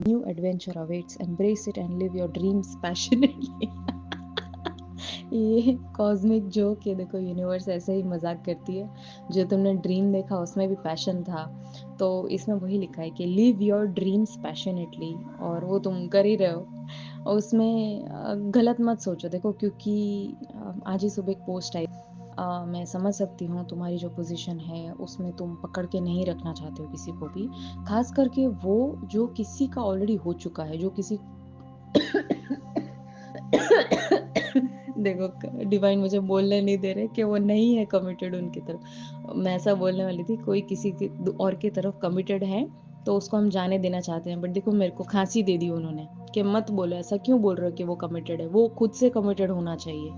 New adventure awaits. Embrace it and live your dreams passionately. ये cosmic joke है, देखो universe ऐसे ही मजाक करती है। जो तुमने ड्रीम देखा उसमें भी पैशन था, तो इसमें वही लिखा है कि लिव योर ड्रीम्स पैशनेटली, और वो तुम कर ही रहे हो। और उसमें गलत मत सोचो, देखो क्योंकि आज ही सुबह एक पोस्ट आई। मैं समझ सकती हूँ तुम्हारी जो पोजीशन है उसमें तुम पकड़ के नहीं रखना चाहते हो किसी को भी, खास करके वो जो किसी का ऑलरेडी हो चुका है, जो किसी देखो डिवाइन मुझे बोलने नहीं दे रहे कि वो नहीं है कमिटेड उनकी तरफ। मैं ऐसा बोलने वाली थी, कोई किसी की और की तरफ कमिटेड है तो उसको हम जाने देना चाहते हैं, बट देखो मेरे को खांसी दे दी उन्होंने कि मत बोलो, ऐसा क्यों बोल रहे हो कि वो कमिटेड है। वो खुद से कमिटेड होना चाहिए,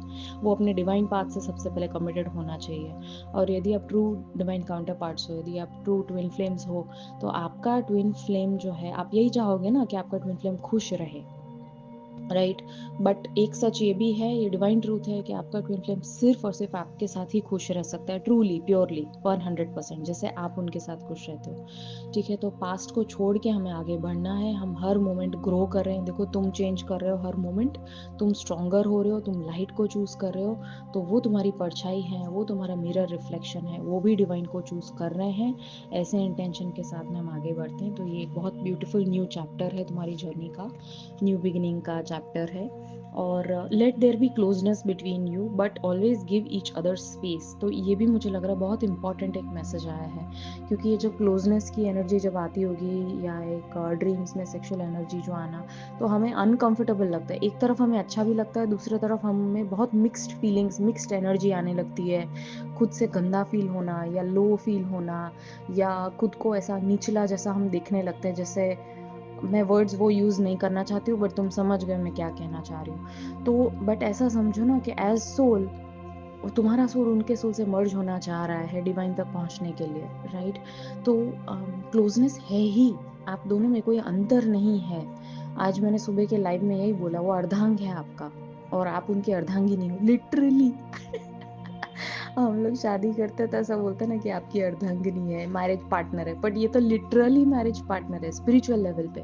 वो अपने डिवाइन पाथ से सबसे पहले कमिटेड होना चाहिए। और यदि आप ट्रू डिवाइन काउंटर पार्ट्स हो, यदि आप ट्रू ट्विन फ्लेम्स हो, तो आपका ट्विन फ्लेम जो है, आप यही चाहोगे ना कि आपका ट्विन फ्लेम खुश रहे, राइट। बट एक सच ये भी है, ये डिवाइन ट्रूथ है कि आपका ट्विन फ्लेम सिर्फ और सिर्फ आपके साथ ही खुश रह सकता है, ट्रूली प्योरली 100%, जैसे आप उनके साथ खुश रहते हो। ठीक है, तो पास्ट को छोड़ के हमें आगे बढ़ना है। हम हर मोमेंट ग्रो कर रहे हैं, देखो तुम चेंज कर रहे हो हर मोमेंट, तुम स्ट्रॉन्गर हो रहे हो, तुम लाइट को चूज कर रहे हो, तो वो तुम्हारी परछाई है, वो तुम्हारा मिरर रिफ्लेक्शन है, वो भी डिवाइन को चूज कर रहे हैं। ऐसे इंटेंशन के साथ में हम आगे बढ़ते हैं, तो ये एक बहुत ब्यूटीफुल न्यू चैप्टर है तुम्हारी जर्नी का, न्यू बिगिनिंग का चैप्टर है। और let there be closeness between you but always give each other space, तो ये भी मुझे लग रहा है बहुत इंपॉर्टेंट एक मैसेज आया है। क्योंकि ये जो क्लोजनेस की एनर्जी जब आती होगी, या एक ड्रीम्स में सेक्सुअल एनर्जी जो आना, तो हमें अनकंफर्टेबल लगता है। एक तरफ हमें अच्छा भी लगता है, दूसरी तरफ हमें बहुत मिक्स्ड फीलिंग्स, मिक्स्ड एनर्जी आने लगती है। खुद से गंदा फील होना, या लो फील होना, या खुद को ऐसा निचला जैसा हम देखने लगते हैं। जैसे मैं वर्ड्स वो यूज़ नहीं करना चाहती हूँ, बट तुम समझ गए मैं क्या कहना चाह रही हूँ। तो बट ऐसा समझो ना कि एज सोल, तुम्हारा सोल उनके सोल से मर्ज होना चाह रहा है डिवाइन तक पहुँचने के लिए, राइट। तो क्लोजनेस है ही, आप दोनों में कोई अंतर नहीं है। आज मैंने सुबह के लाइव में यही बोला, वो अर्धांग है आपका, और आप उनकी अर्धांगिनी हो, लिटरली। हम लोग शादी करते हैं तो ऐसा बोलते हैं ना कि आपकी अर्धांगिनी है, मैरिज पार्टनर है, बट ये तो लिटरली मैरिज पार्टनर है स्पिरिचुअल लेवल पे।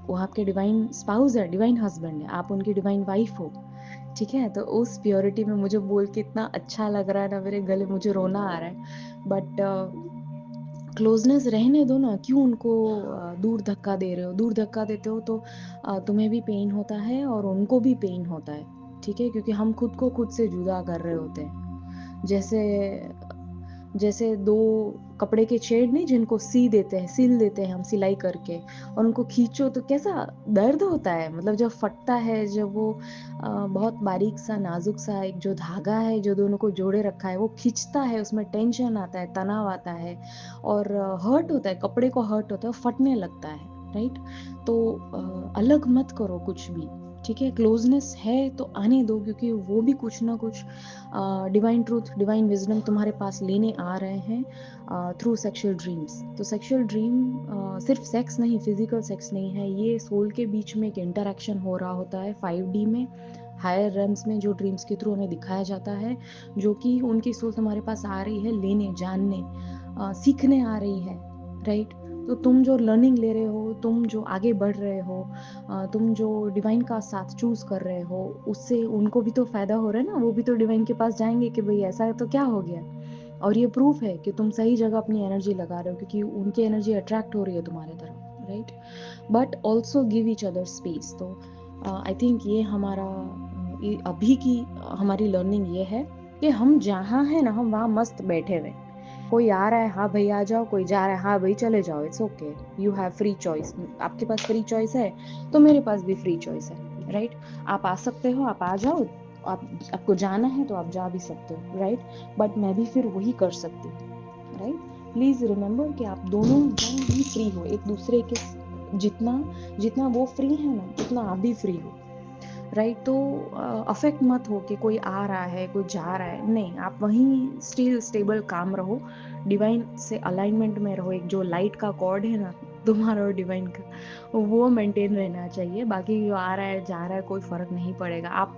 वो आपके डिवाइन स्पाउस है, डिवाइन हस्बैंड है, आप उनकी डिवाइन वाइफ हो। ठीक है, तो उस प्योरिटी में मुझे बोल के इतना अच्छा लग रहा है ना, मेरे गले मुझे रोना आ रहा है। बट क्लोजनेस रहने दो ना, क्यों उनको दूर धक्का दे रहे हो। दूर धक्का देते हो तो तुम्हें भी पेन होता है और उनको भी पेन होता है। ठीक है, क्योंकि हम खुद को खुद से जुदा कर रहे होते हैं। जैसे जैसे दो कपड़े के शेड नहीं, जिनको सिल देते हैं हम सिलाई करके, और उनको खींचो तो कैसा दर्द होता है, मतलब जब फटता है, जब वो बहुत बारीक सा नाजुक सा एक जो धागा है जो दोनों को जोड़े रखा है वो खींचता है, उसमें टेंशन आता है, तनाव आता है, और हर्ट होता है, कपड़े को हर्ट होता है, फटने लगता है, राइट। तो अलग मत करो कुछ भी। ठीक है, क्लोजनेस है तो आने दो, क्योंकि वो भी कुछ ना कुछ डिवाइन ट्रूथ, डिवाइन विजडम तुम्हारे पास लेने आ रहे हैं थ्रू सेक्सुअल ड्रीम्स। तो सेक्सुअल ड्रीम सिर्फ सेक्स नहीं, फिजिकल सेक्स नहीं है, ये सोल के बीच में एक इंटरेक्शन हो रहा होता है 5D में, हायर रेम्स में, जो ड्रीम्स के थ्रू हमें दिखाया जाता है, जो कि उनकी सोल तुम्हारे पास आ रही है लेने, जानने, सीखने आ रही है, राइट। तो तुम जो लर्निंग ले रहे हो, तुम जो आगे बढ़ रहे हो, तुम जो डिवाइन का साथ चूज कर रहे हो, उससे उनको भी तो फायदा हो रहा है ना। वो भी तो डिवाइन के पास जाएंगे कि भाई ऐसा तो क्या हो गया। और ये प्रूफ है कि तुम सही जगह अपनी एनर्जी लगा रहे हो, क्योंकि उनकी एनर्जी अट्रैक्ट हो रही है तुम्हारे तरफ, right. But also give each other space. तो आई थिंक ये हमारा अभी की हमारी लर्निंग ये है कि हम जहाँ हैं ना, हम वहाँ मस्त बैठे हुए। कोई आ रहा है हाँ भाई आ जाओ, कोई जा रहा है हाँ भाई चले जाओ, it's okay, you have free choice. आपके पास फ्री चॉइस है तो मेरे पास भी फ्री चॉइस है, राइट। आप आ सकते हो, आप आ जाओ, आपको जाना है तो आप जा भी सकते हो, राइट। बट मैं भी फिर वही कर सकती हूँ, राइट। प्लीज रिमेंबर कि आप दोनों जन भी फ्री हो, एक दूसरे के जितना जितना वो फ्री है ना, उतना आप भी फ्री हो, राइट। तो अफेक्ट मत हो कि कोई आ रहा है, कोई जा रहा है, नहीं, आप वहीं स्टिल स्टेबल काम रहो, डिवाइन से अलाइनमेंट में रहो। एक जो लाइट का कॉर्ड है ना तुम्हारा और डिवाइन का, वो मेंटेन रहना चाहिए। बाकी जो आ रहा है जा रहा है कोई फर्क नहीं पड़ेगा। आप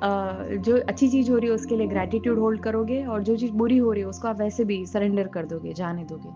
जो अच्छी चीज हो रही है उसके लिए ग्रेटिट्यूड होल्ड करोगे, और जो चीज बुरी हो रही है उसको आप वैसे भी सरेंडर कर दोगे, जाने दोगे।